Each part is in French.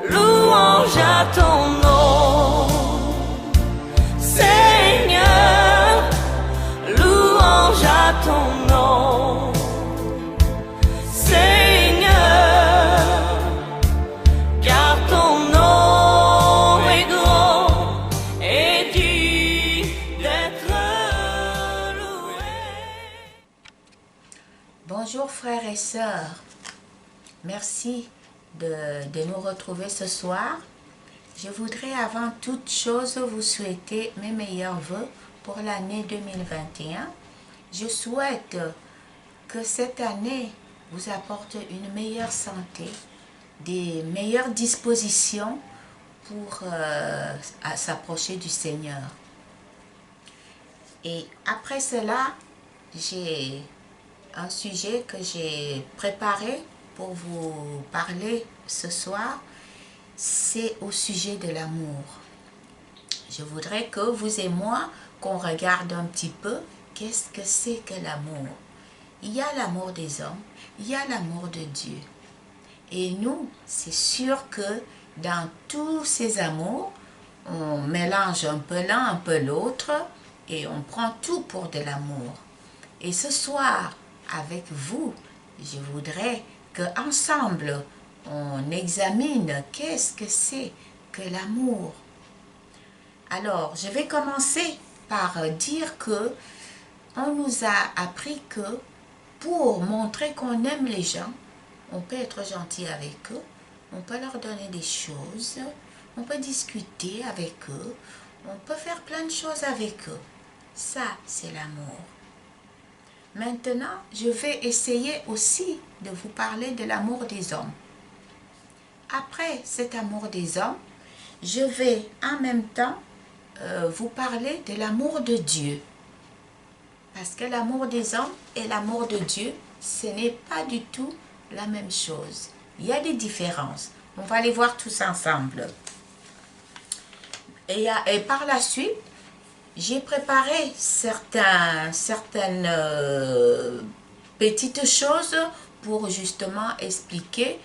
Louange à ton nom, Seigneur, louange à ton nom, Seigneur, car ton nom est grand et digne d'être loué. Bonjour frères et sœurs, merci de nous retrouver ce soir. Je voudrais avant toute chose vous souhaiter mes meilleurs vœux pour l'année 2021. Je souhaite que cette année vous apporte une meilleure santé, des meilleures dispositions pour s'approcher du Seigneur. Et après cela, j'ai un sujet que j'ai préparé pour vous parler ce soir, c'est au sujet de l'amour. Je voudrais que vous et moi, qu'on regarde un petit peu, qu'est-ce que c'est que l'amour? Il y a l'amour des hommes, il y a l'amour de Dieu. Et nous, c'est sûr que dans tous ces amours, on mélange un peu l'un, un peu l'autre, et on prend tout pour de l'amour. Et ce soir, avec vous, je voudrais qu'ensemble, on examine qu'est-ce que c'est que l'amour. Alors, je vais commencer par dire que on nous a appris que pour montrer qu'on aime les gens, on peut être gentil avec eux, on peut leur donner des choses, on peut discuter avec eux, on peut faire plein de choses avec eux. Ça, c'est l'amour. Maintenant, je vais essayer aussi de vous parler de l'amour des hommes. Après cet amour des hommes, je vais en même temps vous parler de l'amour de Dieu. Parce que l'amour des hommes et l'amour de Dieu, ce n'est pas du tout la même chose. Il y a des différences. On va les voir tous ensemble. Et par la suite, j'ai préparé certaines petites choses pour justement expliquer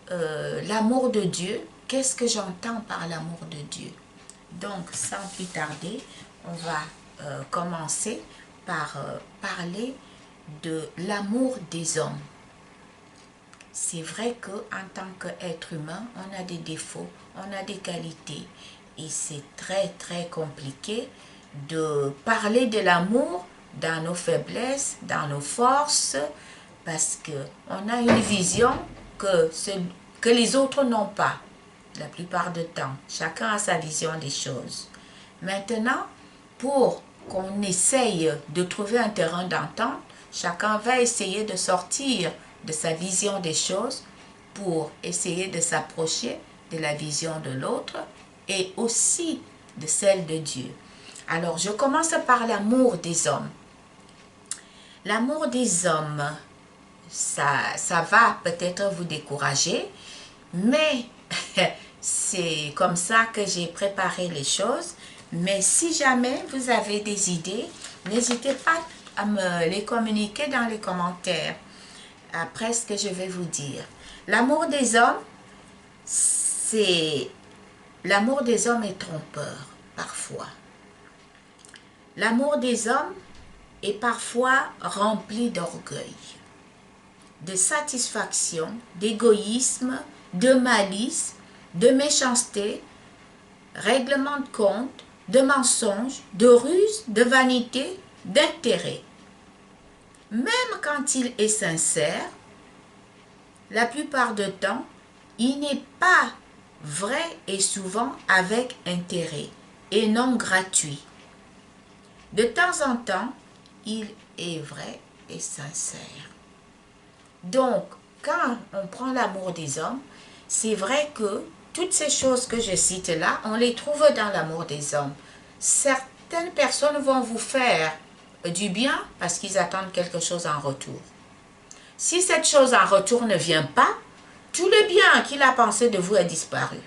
l'amour de Dieu. Qu'est-ce que j'entends par l'amour de Dieu? Donc, sans plus tarder, on va commencer par parler de l'amour des hommes. C'est vrai qu'en tant qu'être humain, on a des défauts, on a des qualités. Et c'est très très compliqué de parler de l'amour dans nos faiblesses, dans nos forces, parce qu'on a une vision que les autres n'ont pas, la plupart du temps. Chacun a sa vision des choses. Maintenant, pour qu'on essaye de trouver un terrain d'entente, chacun va essayer de sortir de sa vision des choses pour essayer de s'approcher de la vision de l'autre et aussi de celle de Dieu. Alors, je commence par l'amour des hommes. L'amour des hommes, ça va peut-être vous décourager, mais c'est comme ça que j'ai préparé les choses. Mais si jamais vous avez des idées, n'hésitez pas à me les communiquer dans les commentaires après ce que je vais vous dire. L'amour des hommes, l'amour des hommes est trompeur, parfois. L'amour des hommes est parfois rempli d'orgueil, de satisfaction, d'égoïsme, de malice, de méchanceté, règlement de compte, de mensonge, de ruse, de vanité, d'intérêt. Même quand il est sincère, la plupart du temps, il n'est pas vrai et souvent avec intérêt et non gratuit. De temps en temps, il est vrai et sincère. Donc, quand on prend l'amour des hommes, c'est vrai que toutes ces choses que je cite là, on les trouve dans l'amour des hommes. Certaines personnes vont vous faire du bien parce qu'ils attendent quelque chose en retour. Si cette chose en retour ne vient pas, tout le bien qu'il a pensé de vous a disparu.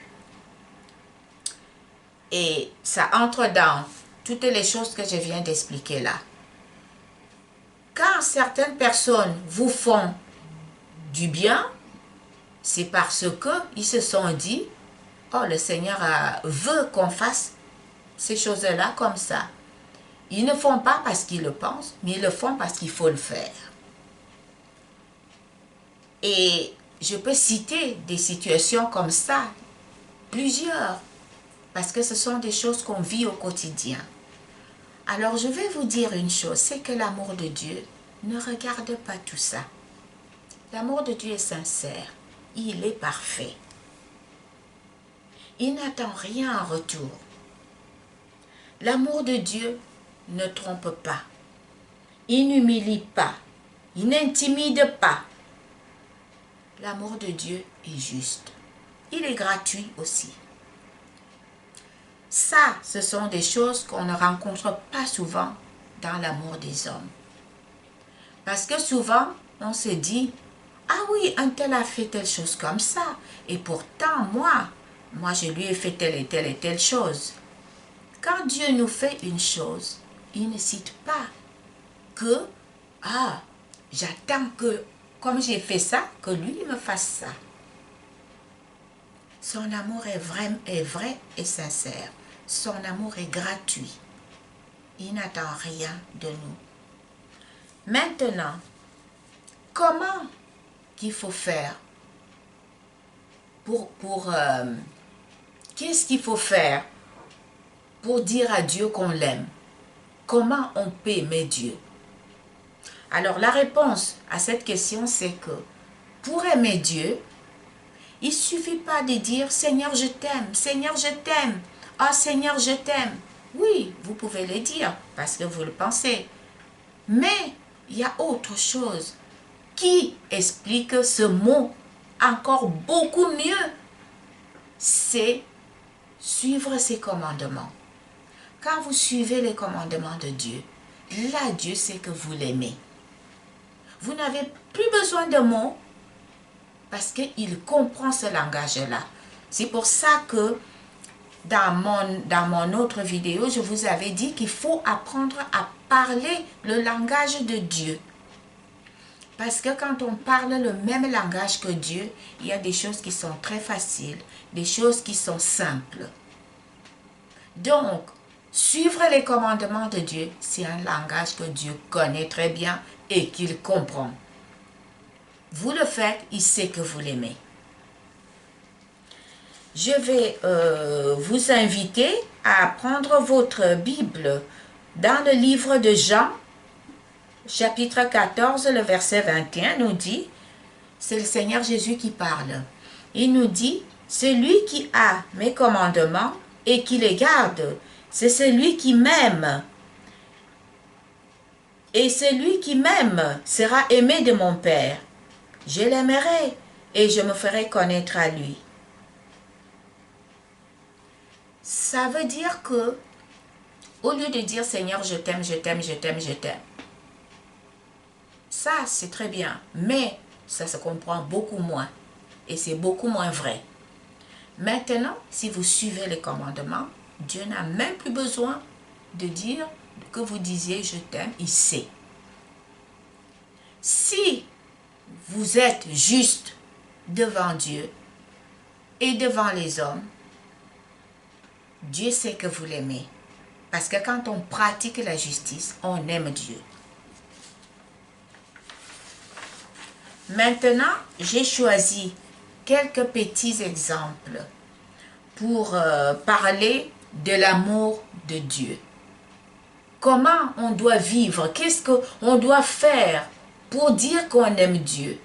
Et ça entre dans toutes les choses que je viens d'expliquer là. Quand certaines personnes vous font du bien, c'est parce qu'ils se sont dit oh, le Seigneur veut qu'on fasse ces choses-là comme ça. Ils ne font pas parce qu'ils le pensent, mais ils le font parce qu'il faut le faire. Et je peux citer des situations comme ça, plusieurs, parce que ce sont des choses qu'on vit au quotidien. Alors je vais vous dire une chose, c'est que l'amour de Dieu ne regarde pas tout ça. L'amour de Dieu est sincère, il est parfait. Il n'attend rien en retour. L'amour de Dieu ne trompe pas, il n'humilie pas, il n'intimide pas. L'amour de Dieu est juste. Il est gratuit aussi. Ça, ce sont des choses qu'on ne rencontre pas souvent dans l'amour des hommes. Parce que souvent, on se dit, ah oui, un tel a fait telle chose comme ça. Et pourtant, moi je lui ai fait telle et telle chose. Quand Dieu nous fait une chose, il ne cite pas que, ah, j'attends que, comme j'ai fait ça, que lui me fasse ça. Son amour est vrai et sincère. Son amour est gratuit. Il n'attend rien de nous. Maintenant, comment qu'il faut faire qu'est-ce qu'il faut faire pour dire à Dieu qu'on l'aime? Comment on peut aimer Dieu? Alors la réponse à cette question, c'est que pour aimer Dieu, il ne suffit pas de dire « Seigneur, je t'aime, Seigneur, je t'aime, oh Seigneur, je t'aime ». Oui, vous pouvez le dire parce que vous le pensez. Mais il y a autre chose qui explique ce mot encore beaucoup mieux. C'est suivre ses commandements. Quand vous suivez les commandements de Dieu, là, Dieu sait que vous l'aimez. Vous n'avez plus besoin de mots parce qu'il comprend ce langage-là. C'est pour ça que dans mon autre vidéo, je vous avais dit qu'il faut apprendre à parler le langage de Dieu. Parce que quand on parle le même langage que Dieu, il y a des choses qui sont très faciles, des choses qui sont simples. Donc, suivre les commandements de Dieu, c'est un langage que Dieu connaît très bien et qu'il comprend. Vous le faites, il sait que vous l'aimez. Je vais vous inviter à prendre votre Bible dans le livre de Jean, chapitre 14, le verset 21 nous dit, c'est le Seigneur Jésus qui parle. Il nous dit, celui qui a mes commandements et qui les garde, c'est celui qui m'aime. Et celui qui m'aime sera aimé de mon Père. Je l'aimerai et je me ferai connaître à lui. Ça veut dire que, au lieu de dire Seigneur, je t'aime, je t'aime, je t'aime, je t'aime, ça c'est très bien, mais ça se comprend beaucoup moins et c'est beaucoup moins vrai. Maintenant, si vous suivez les commandements, Dieu n'a même plus besoin de dire que vous disiez je t'aime, il sait. Si vous êtes juste devant Dieu et devant les hommes, Dieu sait que vous l'aimez. Parce que quand on pratique la justice, on aime Dieu. Maintenant, j'ai choisi quelques petits exemples pour parler de l'amour de Dieu. Comment on doit vivre? Qu'est-ce qu'on doit faire pour dire qu'on aime Dieu?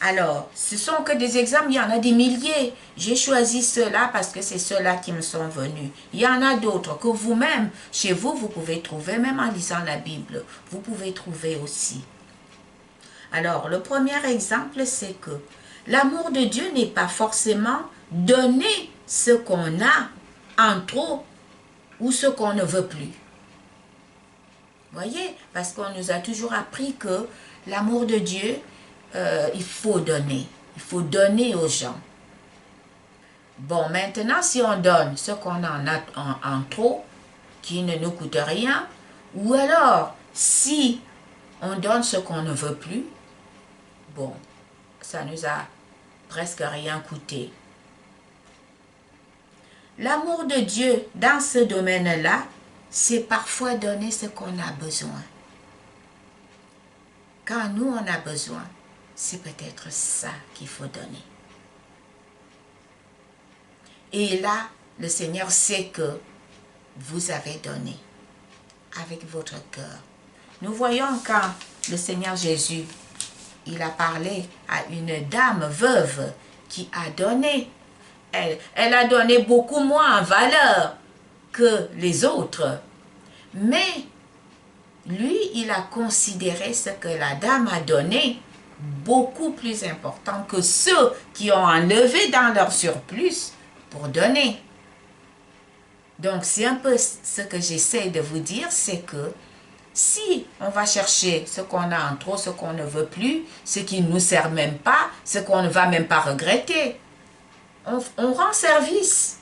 Alors, ce sont que des exemples, il y en a des milliers. J'ai choisi ceux-là parce que c'est ceux-là qui me sont venus. Il y en a d'autres que vous-même, chez vous, vous pouvez trouver, même en lisant la Bible, vous pouvez trouver aussi. Alors, le premier exemple, c'est que l'amour de Dieu n'est pas forcément donner ce qu'on a en trop ou ce qu'on ne veut plus. Voyez, parce qu'on nous a toujours appris que l'amour de Dieu, il faut donner aux gens. Bon, maintenant, si on donne ce qu'on en a en trop, qui ne nous coûte rien, ou alors, si on donne ce qu'on ne veut plus, bon, ça nous a presque rien coûté. L'amour de Dieu dans ce domaine-là, c'est parfois donner ce qu'on a besoin. Quand nous, on a besoin, c'est peut-être ça qu'il faut donner. Et là, le Seigneur sait que vous avez donné avec votre cœur. Nous voyons quand le Seigneur Jésus, il a parlé à une dame veuve qui a donné. Elle a donné beaucoup moins en valeur que les autres. Mais lui, il a considéré ce que la dame a donné beaucoup plus important que ceux qui ont enlevé dans leur surplus pour donner. Donc, c'est un peu ce que j'essaie de vous dire, c'est que si on va chercher ce qu'on a en trop, ce qu'on ne veut plus, ce qui ne nous sert même pas, ce qu'on ne va même pas regretter, on rend service.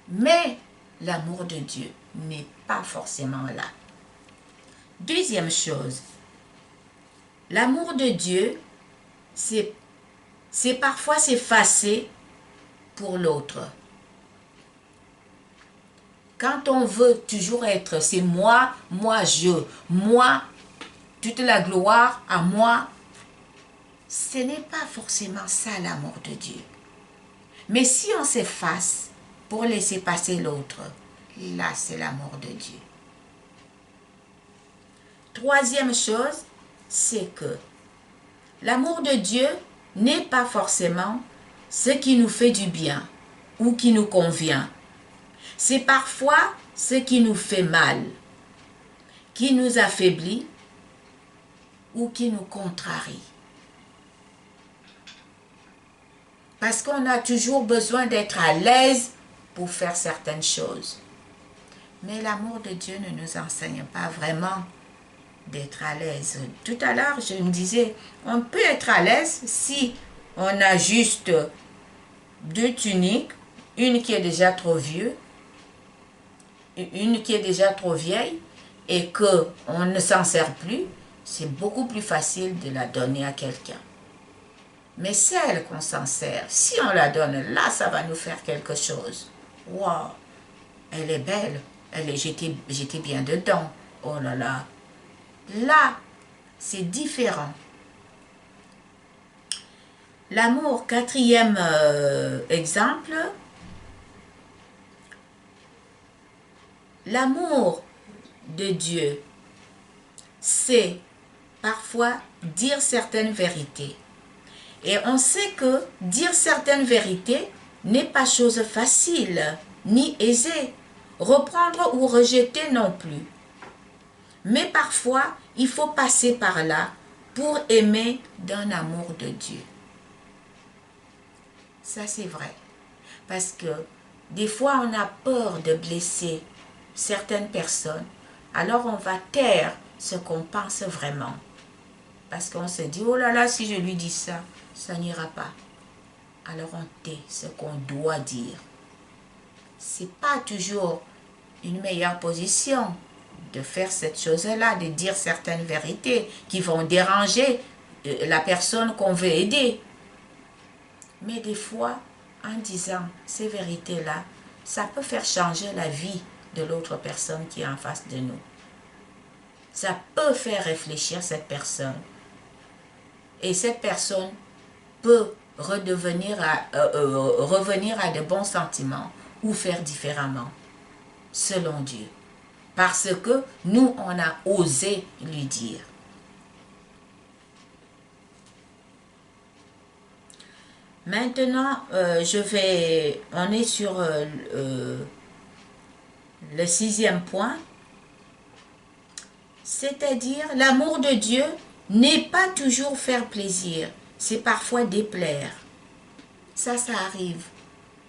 Mais l'amour de Dieu n'est pas forcément là. Deuxième chose, l'amour de Dieu, c'est parfois s'effacer pour l'autre. Quand on veut toujours être, c'est moi, moi, toute la gloire à moi, ce n'est pas forcément ça l'amour de Dieu. Mais si on s'efface pour laisser passer l'autre, là c'est l'amour de Dieu. Troisième chose, c'est que l'amour de Dieu n'est pas forcément ce qui nous fait du bien ou qui nous convient. C'est parfois ce qui nous fait mal, qui nous affaiblit ou qui nous contrarie. Parce qu'on a toujours besoin d'être à l'aise pour faire certaines choses. Mais l'amour de Dieu ne nous enseigne pas vraiment d'être à l'aise. Tout à l'heure, je me disais, on peut être à l'aise si on a juste 2 tuniques, une qui est déjà trop vieux, une qui est déjà trop vieille et qu'on ne s'en sert plus, c'est beaucoup plus facile de la donner à quelqu'un. Mais celle qu'on s'en sert, si on la donne, là, ça va nous faire quelque chose. Wow, elle est belle, j'étais bien dedans. Oh là là. Là, c'est différent. L'amour, quatrième exemple. L'amour de Dieu, c'est parfois dire certaines vérités. Et on sait que dire certaines vérités n'est pas chose facile, ni aisée. Reprendre ou rejeter non plus. Mais parfois, il faut passer par là pour aimer d'un amour de Dieu. Ça, c'est vrai. Parce que des fois, on a peur de blesser certaines personnes. Alors, on va taire ce qu'on pense vraiment. Parce qu'on se dit, oh là là, si je lui dis ça, ça n'ira pas. Alors, on tait ce qu'on doit dire. C'est pas toujours une meilleure position de faire cette chose-là, de dire certaines vérités qui vont déranger la personne qu'on veut aider. Mais des fois, en disant ces vérités-là, ça peut faire changer la vie de l'autre personne qui est en face de nous. Ça peut faire réfléchir cette personne. Et cette personne peut revenir à de bons sentiments ou faire différemment, selon Dieu. Parce que nous, on a osé lui dire. Maintenant, on est sur le 6e point. C'est-à-dire, l'amour de Dieu n'est pas toujours faire plaisir. C'est parfois déplaire. Ça arrive.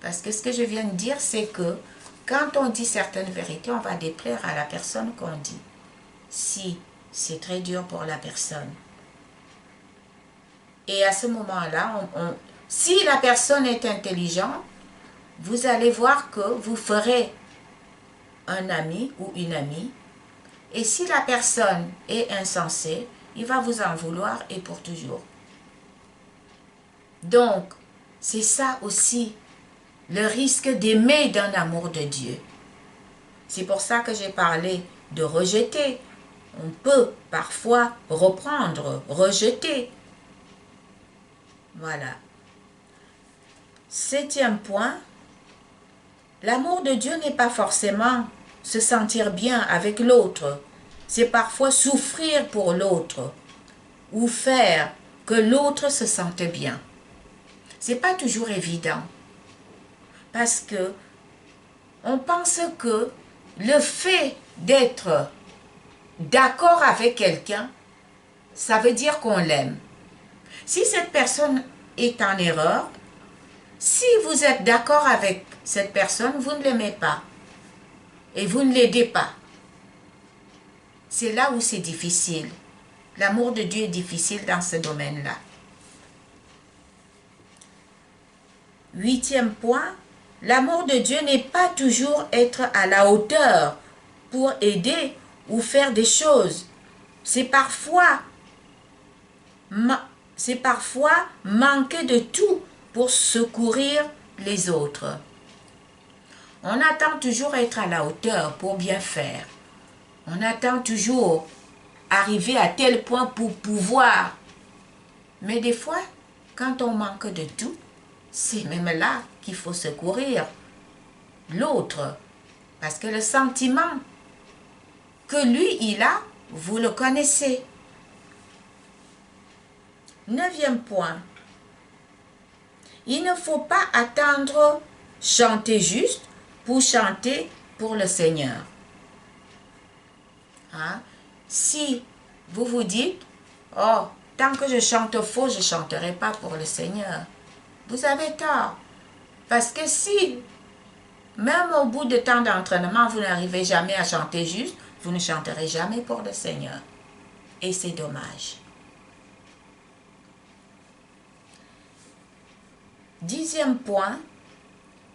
Parce que ce que je viens de dire, c'est que quand on dit certaines vérités, on va déplaire à la personne qu'on dit. Si c'est très dur pour la personne. Et à ce moment-là, si la personne est intelligente, vous allez voir que vous ferez un ami ou une amie. Et si la personne est insensée, il va vous en vouloir et pour toujours. Donc, c'est ça aussi le risque d'aimer d'un amour de Dieu. C'est pour ça que j'ai parlé de rejeter. On peut parfois reprendre, rejeter. Voilà. 7e point, l'amour de Dieu n'est pas forcément se sentir bien avec l'autre. C'est parfois souffrir pour l'autre ou faire que l'autre se sente bien. C'est pas toujours évident parce que on pense que le fait d'être d'accord avec quelqu'un, ça veut dire qu'on l'aime. Si cette personne est en erreur, si vous êtes d'accord avec cette personne, vous ne l'aimez pas et vous ne l'aidez pas. C'est là où c'est difficile. L'amour de Dieu est difficile dans ce domaine-là. 8e point, l'amour de Dieu n'est pas toujours être à la hauteur pour aider ou faire des choses. C'est parfois manquer de tout pour secourir les autres. On attend toujours être à la hauteur pour bien faire. On attend toujours arriver à tel point pour pouvoir. Mais des fois, quand on manque de tout, c'est même là qu'il faut secourir l'autre. Parce que le sentiment que lui, il a, vous le connaissez. 9e point. Il ne faut pas attendre chanter juste pour chanter pour le Seigneur. Hein? Si vous vous dites, oh, tant que je chante faux, je ne chanterai pas pour le Seigneur. Vous avez tort. Parce que si, même au bout de temps d'entraînement, vous n'arrivez jamais à chanter juste, vous ne chanterez jamais pour le Seigneur. Et c'est dommage. 10e point,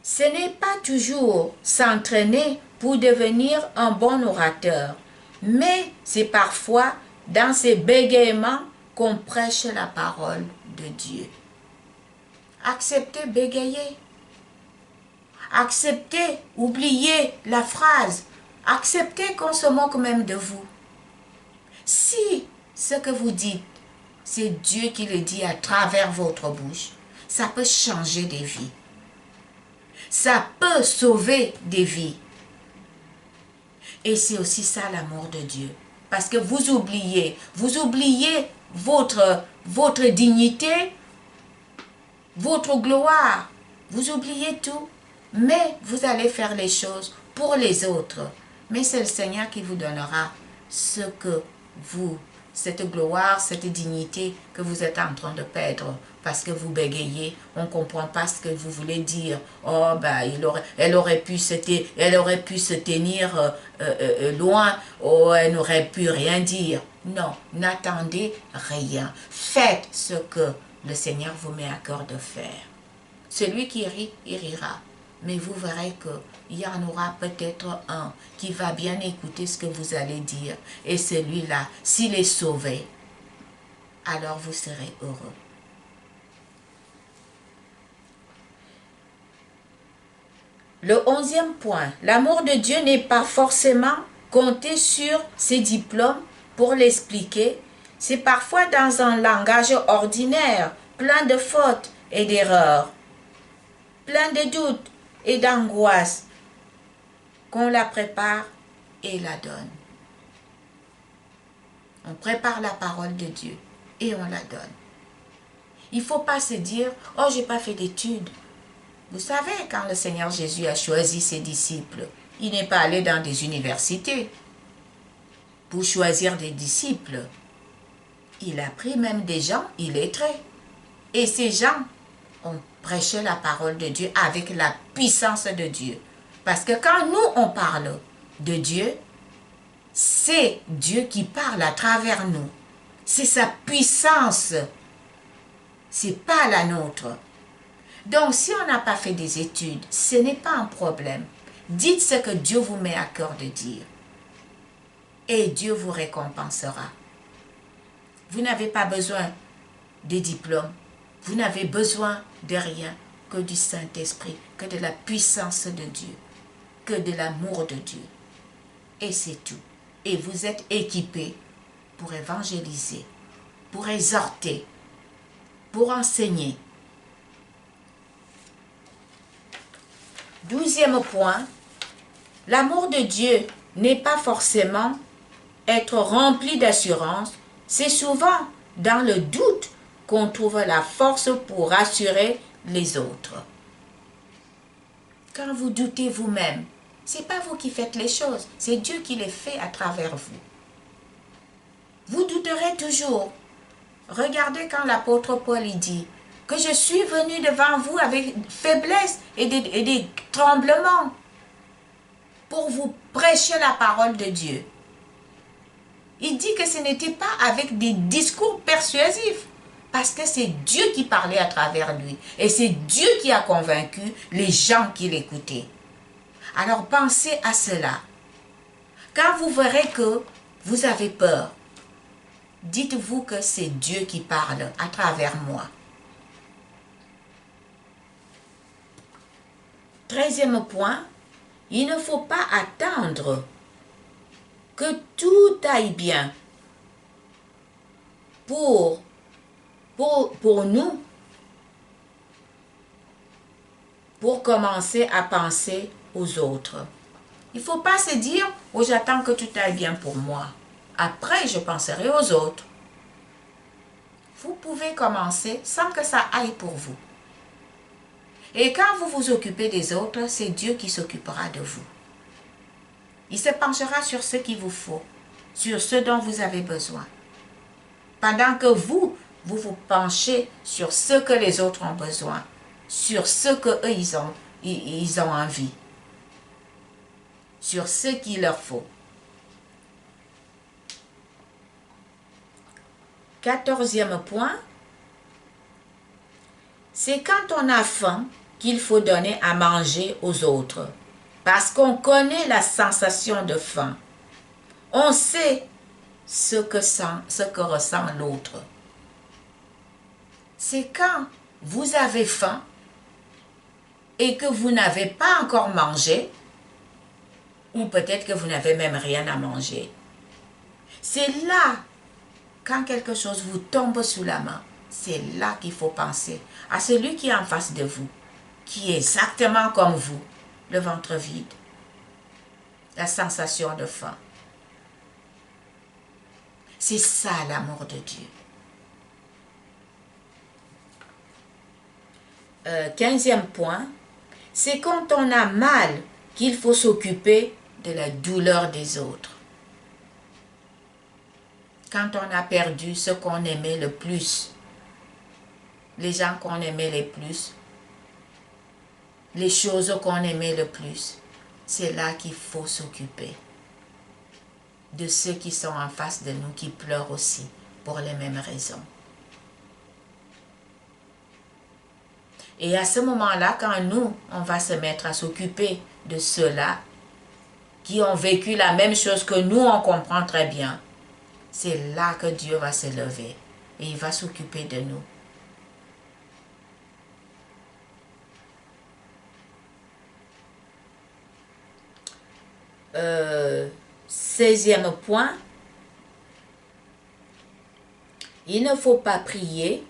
ce n'est pas toujours s'entraîner pour devenir un bon orateur, mais c'est parfois dans ces bégaiements qu'on prêche la parole de Dieu. Acceptez bégayer. Acceptez, oubliez la phrase. Acceptez qu'on se moque même de vous. Si ce que vous dites, c'est Dieu qui le dit à travers votre bouche, ça peut changer des vies. Ça peut sauver des vies. Et c'est aussi ça l'amour de Dieu. Parce que vous oubliez votre dignité, votre gloire. Vous oubliez tout. Mais vous allez faire les choses pour les autres. Mais c'est le Seigneur qui vous donnera cette gloire, cette dignité que vous êtes en train de perdre parce que vous bégayez, on ne comprend pas ce que vous voulez dire. Oh, elle aurait pu se tenir loin, oh, elle n'aurait pu rien dire. Non, n'attendez rien. Faites ce que le Seigneur vous met à cœur de faire. Celui qui rit, il rira. Mais vous verrez qu'il y en aura peut-être un qui va bien écouter ce que vous allez dire. Et celui-là, s'il est sauvé, alors vous serez heureux. Le 11e point, l'amour de Dieu n'est pas forcément compter sur ses diplômes pour l'expliquer. C'est parfois dans un langage ordinaire, plein de fautes et d'erreurs, plein de doutes et d'angoisse, qu'on la prépare et la donne. On prépare la parole de Dieu et on la donne. Il ne faut pas se dire, oh, je n'ai pas fait d'études. Vous savez, quand le Seigneur Jésus a choisi ses disciples, il n'est pas allé dans des universités pour choisir des disciples. Il a pris même des gens illettrés. Et ces gens ont prêché la parole de Dieu avec la puissance de Dieu. Parce que quand nous, on parle de Dieu, c'est Dieu qui parle à travers nous. C'est sa puissance. C'est pas la nôtre. Donc, si on n'a pas fait des études, ce n'est pas un problème. Dites ce que Dieu vous met à cœur de dire. Et Dieu vous récompensera. Vous n'avez pas besoin de diplôme. Vous n'avez besoin de rien que du Saint-Esprit, que de la puissance de Dieu, que de l'amour de Dieu. Et c'est tout. Et vous êtes équipés pour évangéliser, pour exhorter, pour enseigner. 12e point, l'amour de Dieu n'est pas forcément être rempli d'assurance, c'est souvent dans le doute qu'on trouve la force pour rassurer les autres. Quand vous doutez vous-même, ce n'est pas vous qui faites les choses, c'est Dieu qui les fait à travers vous. Vous douterez toujours. Regardez quand l'apôtre Paul dit que je suis venu devant vous avec faiblesse et des tremblements pour vous prêcher la parole de Dieu. Il dit que ce n'était pas avec des discours persuasifs, parce que c'est Dieu qui parlait à travers lui. Et c'est Dieu qui a convaincu les gens qui l'écoutaient. Alors pensez à cela. Quand vous verrez que vous avez peur, dites-vous que c'est Dieu qui parle à travers moi. 13e point, il ne faut pas attendre que tout aille bien pour nous, pour commencer à penser aux autres. Il ne faut pas se dire « Oh, j'attends que tout aille bien pour moi. Après, je penserai aux autres. » Vous pouvez commencer sans que ça aille pour vous. Et quand vous vous occupez des autres, c'est Dieu qui s'occupera de vous. Il se penchera sur ce qu'il vous faut, sur ce dont vous avez besoin. Pendant que vous vous penchez sur ce que les autres ont besoin, sur ce qu'eux ils ont envie, sur ce qu'il leur faut. 14e point, c'est quand on a faim qu'il faut donner à manger aux autres. Parce qu'on connaît la sensation de faim. On sait ce que ressent l'autre. C'est quand vous avez faim et que vous n'avez pas encore mangé, ou peut-être que vous n'avez même rien à manger. C'est là, quand quelque chose vous tombe sous la main, c'est là qu'il faut penser à celui qui est en face de vous, qui est exactement comme vous, le ventre vide, la sensation de faim. C'est ça l'amour de Dieu. 15e point, c'est quand on a mal qu'il faut s'occuper de la douleur des autres. Quand on a perdu ce qu'on aimait le plus, les gens qu'on aimait le plus, les choses qu'on aimait le plus, c'est là qu'il faut s'occuper de ceux qui sont en face de nous, qui pleurent aussi pour les mêmes raisons. Et à ce moment-là, quand nous, on va se mettre à s'occuper de ceux-là qui ont vécu la même chose que nous, on comprend très bien, c'est là que Dieu va se lever et il va s'occuper de nous. Euh, 16e point, il ne faut pas prier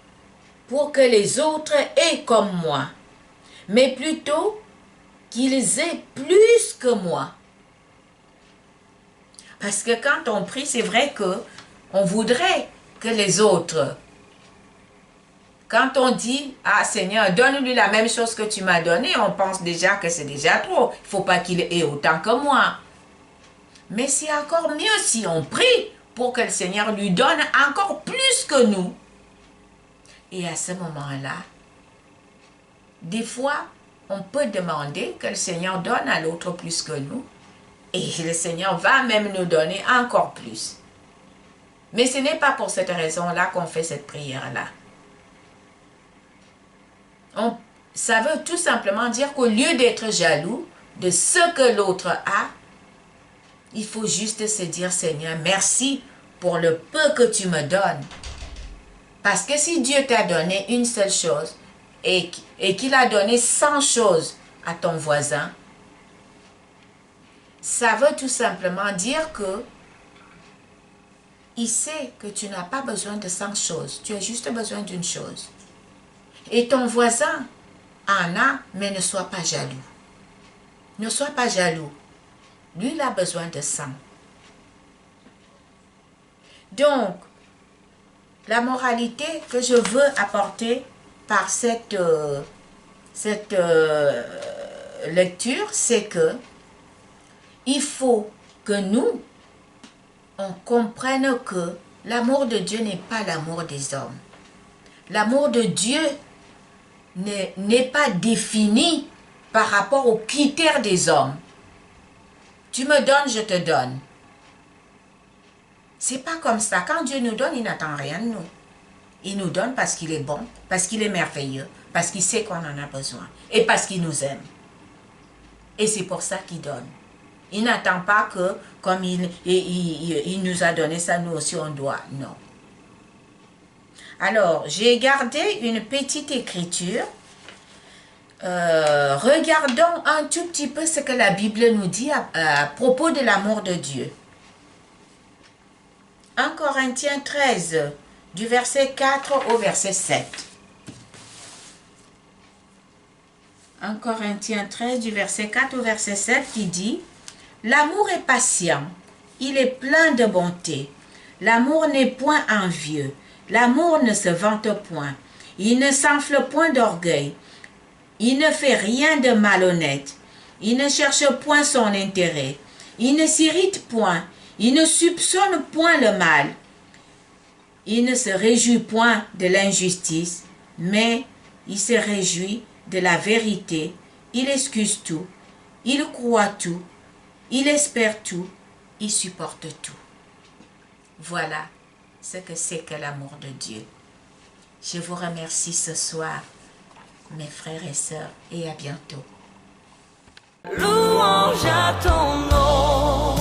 pour que les autres aient comme moi, mais plutôt qu'ils aient plus que moi. Parce que quand on prie, c'est vrai que on voudrait que les autres, quand on dit « Ah Seigneur, donne-lui la même chose que tu m'as donné », on pense déjà que c'est déjà trop. Il ne faut pas qu'il ait autant que moi. Mais c'est encore mieux si on prie pour que le Seigneur lui donne encore plus que nous. Et à ce moment-là, des fois, on peut demander que le Seigneur donne à l'autre plus que nous. Et le Seigneur va même nous donner encore plus. Mais ce n'est pas pour cette raison-là qu'on fait cette prière-là. Ça veut tout simplement dire qu'au lieu d'être jaloux de ce que l'autre a, il faut juste se dire, Seigneur, merci pour le peu que tu me donnes. Parce que si Dieu t'a donné une seule chose, et qu'il a donné 100 choses à ton voisin, ça veut tout simplement dire que il sait que tu n'as pas besoin de 100 choses, tu as juste besoin d'une chose. Et ton voisin en a, mais ne sois pas jaloux. Ne sois pas jaloux. Lui, il a besoin de 100. Donc, la moralité que je veux apporter par cette lecture, c'est que il faut que nous, on comprenne que l'amour de Dieu n'est pas l'amour des hommes. L'amour de Dieu n'est pas défini par rapport aux critères des hommes. Tu me donnes, je te donne. C'est pas comme ça. Quand Dieu nous donne, il n'attend rien de nous. Il nous donne parce qu'il est bon, parce qu'il est merveilleux, parce qu'il sait qu'on en a besoin et parce qu'il nous aime. Et c'est pour ça qu'il donne. Il n'attend pas que, comme il nous a donné ça, nous aussi on doit. Non. Alors, j'ai gardé une petite écriture. Regardons un tout petit peu ce que la Bible nous dit à propos de l'amour de Dieu. 1 Corinthiens 13, du verset 4 au verset 7. 1 Corinthiens 13, du verset 4 au verset 7 qui dit « L'amour est patient, il est plein de bonté. L'amour n'est point envieux. L'amour ne se vante point. Il ne s'enfle point d'orgueil. Il ne fait rien de malhonnête. Il ne cherche point son intérêt. Il ne s'irrite point. Il ne soupçonne point le mal. Il ne se réjouit point de l'injustice, mais il se réjouit de la vérité. Il excuse tout. Il croit tout. Il espère tout. Il supporte tout. » Voilà ce que c'est que l'amour de Dieu. Je vous remercie ce soir, mes frères et sœurs, et à bientôt. Louange à ton nom.